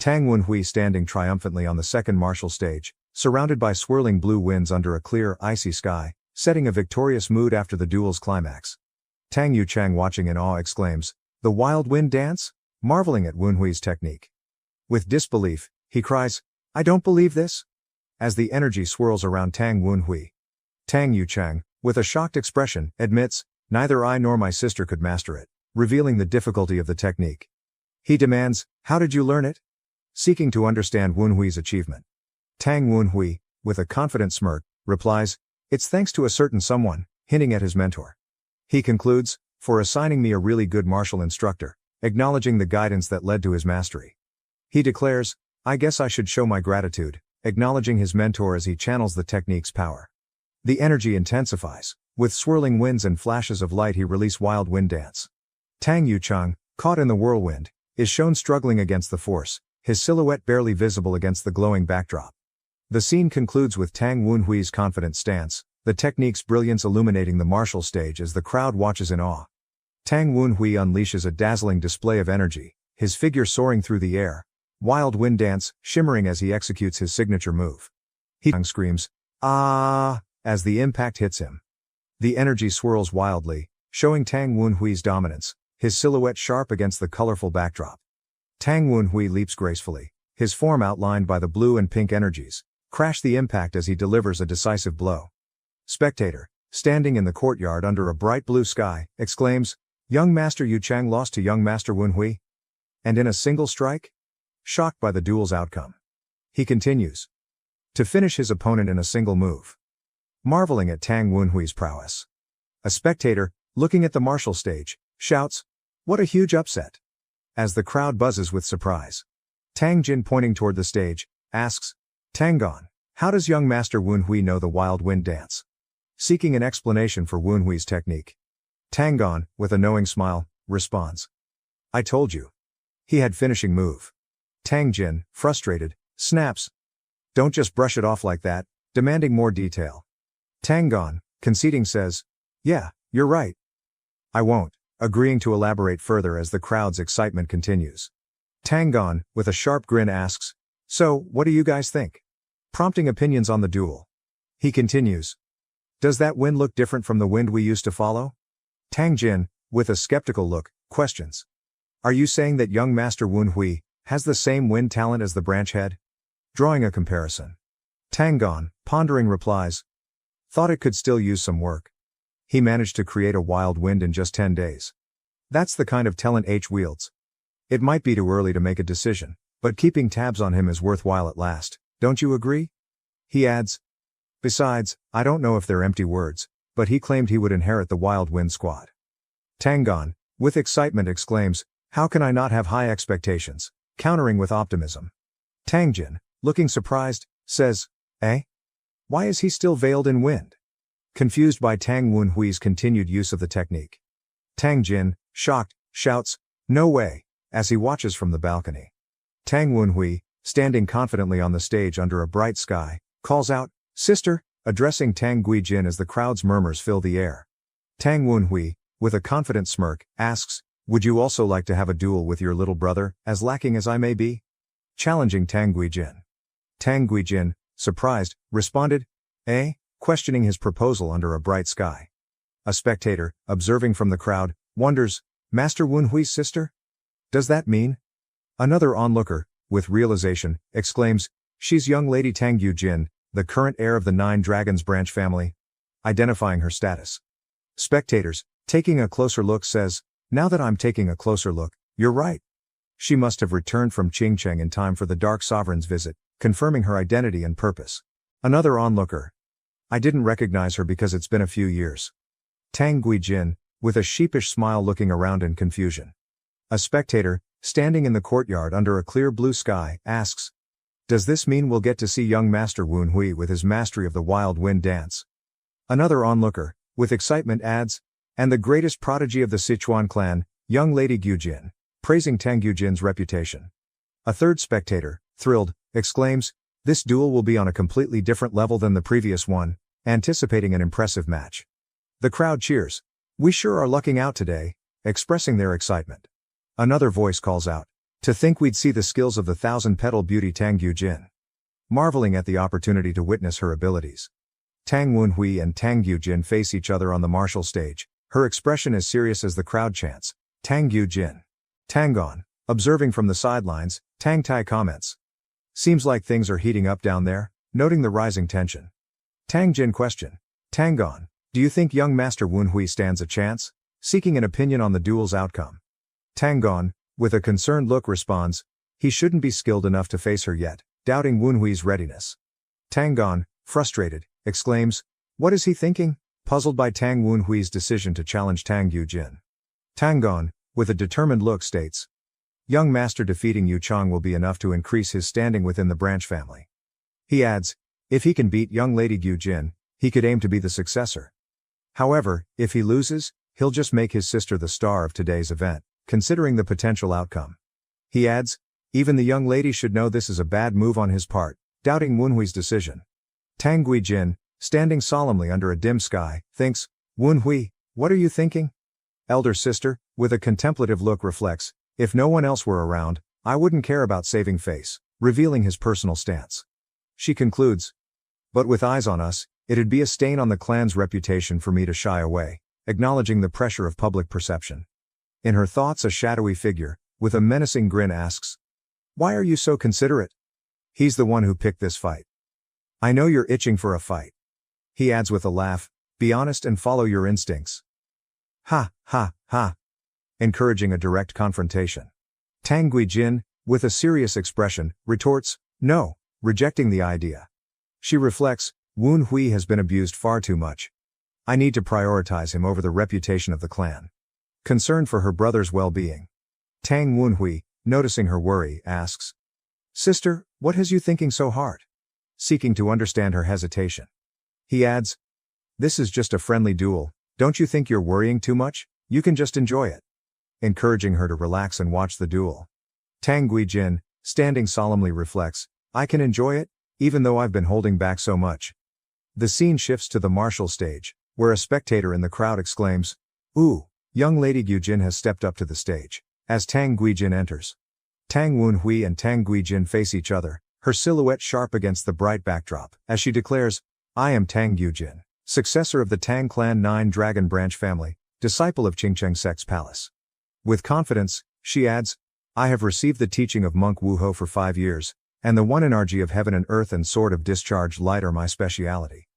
Tang Wenhui standing triumphantly on the second martial stage, surrounded by swirling blue winds under a clear, icy sky, setting a victorious mood after the duel's climax. Tang Yuchang watching in awe exclaims, "The wild wind dance?" marveling at Wenhui's technique. With disbelief, he cries, "I don't believe this!" as the energy swirls around Tang Wenhui. Tang Yuchang, with a shocked expression, admits, "Neither I nor my sister could master it," revealing the difficulty of the technique. He demands, "How did you learn it?" seeking to understand Wenhui's achievement. Tang Wenhui, with a confident smirk, replies, "It's thanks to a certain someone," hinting at his mentor. He concludes, "For assigning me a really good martial instructor," acknowledging the guidance that led to his mastery. He declares, "I guess I should show my gratitude," acknowledging his mentor as he channels the technique's power. The energy intensifies. With swirling winds and flashes of light he release wild wind dance. Tang Yuchang, caught in the whirlwind, is shown struggling against the force, his silhouette barely visible against the glowing backdrop. The scene concludes with Tang Wenhui's confident stance, the technique's brilliance illuminating the martial stage as the crowd watches in awe. Tang Wenhui unleashes a dazzling display of energy, his figure soaring through the air, wild wind dance shimmering as he executes his signature move. He screams, "Ah!" as the impact hits him. The energy swirls wildly, showing Tang Wenhui's dominance, his silhouette sharp against the colorful backdrop. Tang Wenhui leaps gracefully, his form outlined by the blue and pink energies, crash the impact as he delivers a decisive blow. Spectator, standing in the courtyard under a bright blue sky, exclaims, "Young Master Yuchang lost to young Master Wenhui? And in a single strike?" Shocked by the duel's outcome. He continues, to finish his opponent in a single move. Marveling at Tang Wenhui's prowess. A spectator, looking at the martial stage, shouts, "What a huge upset!" as the crowd buzzes with surprise. Tang Jin, pointing toward the stage, asks, "Tangon, how does young Master Wenhui know the wild wind dance?" Seeking an explanation for Wenhui's technique. Tangon, with a knowing smile, responds, "I told you. He had finishing move." Tang Jin, frustrated, snaps, "Don't just brush it off like that," demanding more detail. Tangon, conceding, says, "Yeah, you're right. I won't," agreeing to elaborate further as the crowd's excitement continues. Tangon, with a sharp grin, asks, "So, what do you guys think?" prompting opinions on the duel. He continues, "Does that wind look different from the wind we used to follow?" Tang Jin, with a skeptical look, questions, "Are you saying that young Master Wenhui has the same wind talent as the branch head?" Drawing a comparison. Tangon, pondering, replies, "Thought it could still use some work. He managed to create a wild wind in just 10 days. That's the kind of talent H wields. It might be too early to make a decision, but keeping tabs on him is worthwhile at last, don't you agree?" He adds, "Besides, I don't know if they're empty words, but he claimed he would inherit the wild wind squad." Tangon, with excitement, exclaims, "How can I not have high expectations?" countering with optimism. Tangjin, looking surprised, says, "Eh? Why is he still veiled in wind?" confused by Tang Wenhui's continued use of the technique. Tang Jin, shocked, shouts, "No way," as he watches from the balcony. Tang Wenhui, standing confidently on the stage under a bright sky, calls out, "Sister," addressing Tang Guijin as the crowd's murmurs fill the air. Tang Wenhui, with a confident smirk, asks, "Would you also like to have a duel with your little brother, as lacking as I may be?" challenging Tang Guijin. Tang Guijin, surprised, responded, "Eh?" questioning his proposal under a bright sky. A spectator, observing from the crowd, wonders, "Master Wenhui's sister? Does that mean?" Another onlooker, with realization, exclaims, "She's young lady Tang Yujin, the current heir of the Nine Dragons branch family," identifying her status. Spectators, taking a closer look, says, "Now that I'm taking a closer look, you're right. She must have returned from Qingcheng in time for the Dark Sovereign's visit, confirming her identity and purpose." Another onlooker, "I didn't recognize her because it's been a few years." Tang Guijin, with a sheepish smile, looking around in confusion. A spectator, standing in the courtyard under a clear blue sky, asks, "Does this mean we'll get to see young Master Wenhui with his mastery of the wild wind dance?" Another onlooker, with excitement, adds, "And the greatest prodigy of the Sichuan clan, young lady Guijin," praising Tang Guijin's reputation. A third spectator, thrilled, exclaims, "This duel will be on a completely different level than the previous one," anticipating an impressive match. The crowd cheers, "We sure are lucking out today," expressing their excitement. Another voice calls out, To think we'd see the skills of the thousand-petal beauty Tang Gyujin. Marveling at the opportunity to witness her abilities. Tang Wunhui and Tang Gyujin face each other on the martial stage, her expression as serious as the crowd chants, Tang Gyujin. Tangon. Observing from the sidelines, Tang Tai comments. Seems like things are heating up down there, noting the rising tension. Tang Jin question. Tangon, do you think young Master Wunhui stands a chance? Seeking an opinion on the duel's outcome. Tangon, with a concerned look responds, he shouldn't be skilled enough to face her yet, doubting Wunhui's readiness. Tangon, frustrated, exclaims, what is he thinking? Puzzled by Tang Wunhui's decision to challenge Tang Gyujin. Tangon, with a determined look states, young master defeating Yu Chang will be enough to increase his standing within the branch family. He adds, if he can beat young lady Gyujin, he could aim to be the successor. However, if he loses, he'll just make his sister the star of today's event, considering the potential outcome. He adds, even the young lady should know this is a bad move on his part, doubting Wunhui's decision. Tang Guijin, standing solemnly under a dim sky, thinks, Wunhui, what are you thinking? Elder sister, with a contemplative look reflects, if no one else were around, I wouldn't care about saving face, revealing his personal stance. She concludes, but with eyes on us, it'd be a stain on the clan's reputation for me to shy away, acknowledging the pressure of public perception. In her thoughts, a shadowy figure, with a menacing grin asks, why are you so considerate? He's the one who picked this fight. I know you're itching for a fight. He adds with a laugh, be honest and follow your instincts. Ha, ha, ha. Encouraging a direct confrontation. Tang Guijin, with a serious expression, retorts, no, rejecting the idea. She reflects, Wunhui has been abused far too much. I need to prioritize him over the reputation of the clan. Concerned for her brother's well-being. Tang Wunhui, noticing her worry, asks, sister, what has you thinking so hard? Seeking to understand her hesitation. He adds, this is just a friendly duel, don't you think you're worrying too much? You can just enjoy it. Encouraging her to relax and watch the duel. Tang Guijin, standing solemnly reflects, I can enjoy it, even though I've been holding back so much. The scene shifts to the martial stage, where a spectator in the crowd exclaims, ooh, young lady Gyujin has stepped up to the stage, as Tang Guijin enters. Tang Wunhui and Tang Guijin face each other, her silhouette sharp against the bright backdrop, as she declares, I am Tang Gyujin, successor of the Tang clan 9 dragon branch family, disciple of Qingcheng sect's palace. With confidence, she adds, I have received the teaching of monk Wuho for 5 years, and the one energy of heaven and earth and sword of discharged light are my speciality.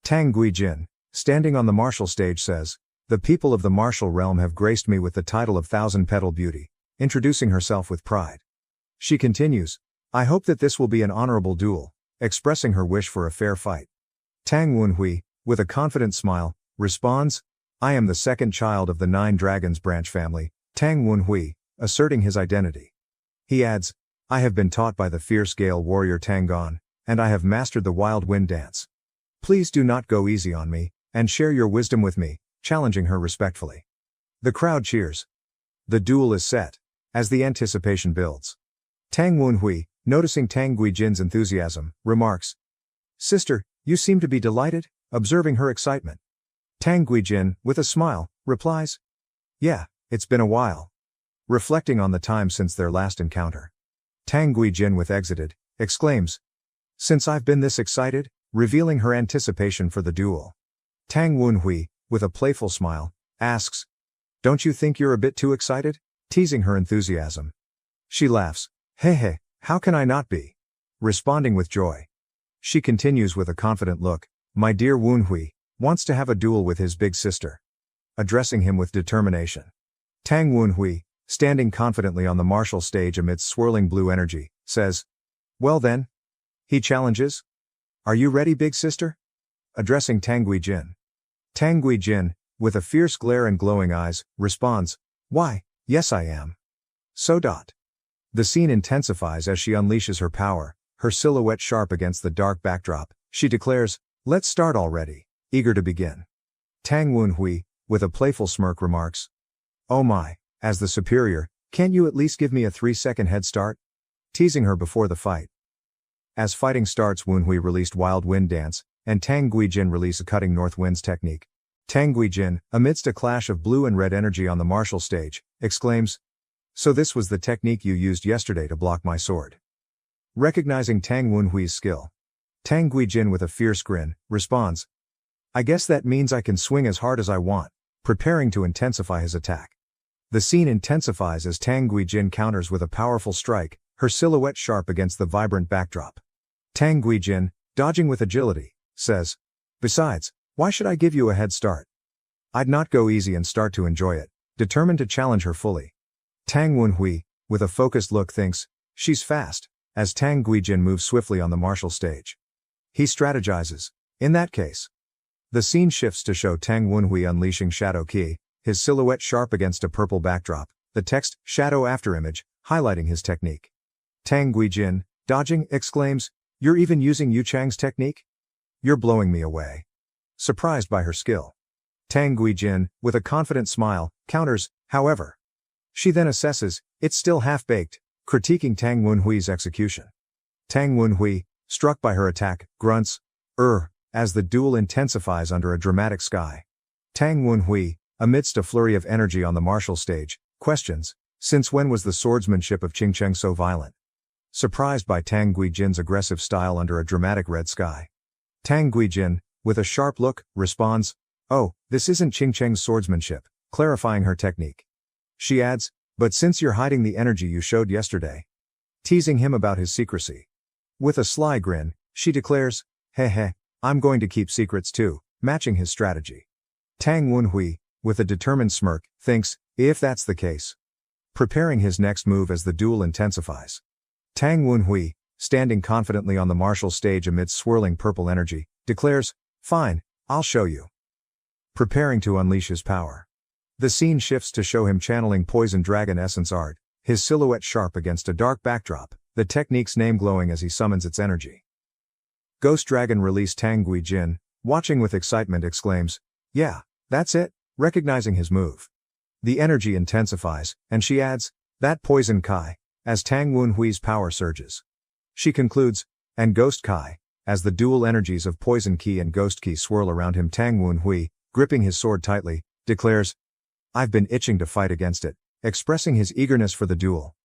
Tang Guijin, standing on the martial stage says, the people of the martial realm have graced me with the title of thousand-petal beauty, introducing herself with pride. She continues, I hope that this will be an honorable duel, expressing her wish for a fair fight. Tang Wunhui, with a confident smile, responds, I am the second child of the 9 dragons branch family, Tang Wunhui, asserting his identity. He adds, I have been taught by the fierce Gale warrior Tangon, and I have mastered the wild wind dance. Please do not go easy on me, and share your wisdom with me, challenging her respectfully. The crowd cheers. The duel is set. As the anticipation builds. Tang Wunhui, noticing Tang Guijin's enthusiasm, remarks, sister, you seem to be delighted, observing her excitement. Tang Guijin, with a smile, replies, yeah, it's been a while. Reflecting on the time since their last encounter. Tang Guijin with exited, exclaims, since I've been this excited, revealing her anticipation for the duel. Tang Wunhui, with a playful smile, asks, don't you think you're a bit too excited? Teasing her enthusiasm. She laughs, hey, how can I not be? Responding with joy. She continues with a confident look, my dear Wunhui, wants to have a duel with his big sister. Addressing him with determination. Tang Wunhui, standing confidently on the martial stage amidst swirling blue energy, says, well then? He challenges? Are you ready, big sister? Addressing Tang Guijin. Tang Guijin, with a fierce glare and glowing eyes, responds, why, yes I am. So. The scene intensifies as she unleashes her power, her silhouette sharp against the dark backdrop. She declares, let's start already, eager to begin. Tang Wunhui, with a playful smirk remarks, oh my, as the superior, can't you at least give me a 3-second head start? Teasing her before the fight. As fighting starts, Wunhui released Wild Wind Dance, and Tang Guijin released a Cutting North Winds technique. Tang Guijin, amidst a clash of blue and red energy on the martial stage, exclaims, So this was the technique you used yesterday to block my sword. Recognizing Tang Wenhui's skill, Tang Guijin with a fierce grin, responds, I guess that means I can swing as hard as I want, preparing to intensify his attack. The scene intensifies as Tang Guijin counters with a powerful strike, her silhouette sharp against the vibrant backdrop. Tang Guijin, dodging with agility, says, Besides, why should I give you a head start? I'd not go easy and start to enjoy it, determined to challenge her fully. Tang Wenhui, with a focused look, thinks, she's fast, as Tang Guijin moves swiftly on the martial stage. He strategizes, in that case. The scene shifts to show Tang Wenhui unleashing Shadow Ki, his silhouette sharp against a purple backdrop, the text, Shadow Afterimage, highlighting his technique. Tang Guijin, dodging, exclaims, You're even using Yu Chang's technique? You're blowing me away. Surprised by her skill. Tang Guijin, with a confident smile, counters, however. She then assesses, it's still half-baked, critiquing Tang Wenhui's execution. Tang Wenhui, struck by her attack, grunts, as the duel intensifies under a dramatic sky. Tang Wenhui, amidst a flurry of energy on the martial stage, questions, since when was the swordsmanship of Qingcheng so violent? Surprised by Tang Guijin's aggressive style under a dramatic red sky. Tang Guijin, with a sharp look, responds, Oh, this isn't Qingcheng's swordsmanship, clarifying her technique. She adds, but since you're hiding the energy you showed yesterday. Teasing him about his secrecy. With a sly grin, she declares, Heh, I'm going to keep secrets too, matching his strategy. Tang Wenhui, with a determined smirk, thinks, if that's the case. Preparing his next move as the duel intensifies. Tang Wenhui, standing confidently on the martial stage amidst swirling purple energy, declares, Fine, I'll show you. Preparing to unleash his power. The scene shifts to show him channeling Poison Dragon Essence art, his silhouette sharp against a dark backdrop, the technique's name glowing as he summons its energy. Ghost Dragon release Tang Guijin, watching with excitement, exclaims, Yeah, that's it, recognizing his move. The energy intensifies, and she adds, That Poison Kai, as Tang Wenhui's power surges. She concludes, and Ghost Kai, as the dual energies of Poison Ki and Ghost Ki swirl around him. Tang Wenhui, gripping his sword tightly, declares, I've been itching to fight against it, expressing his eagerness for the duel.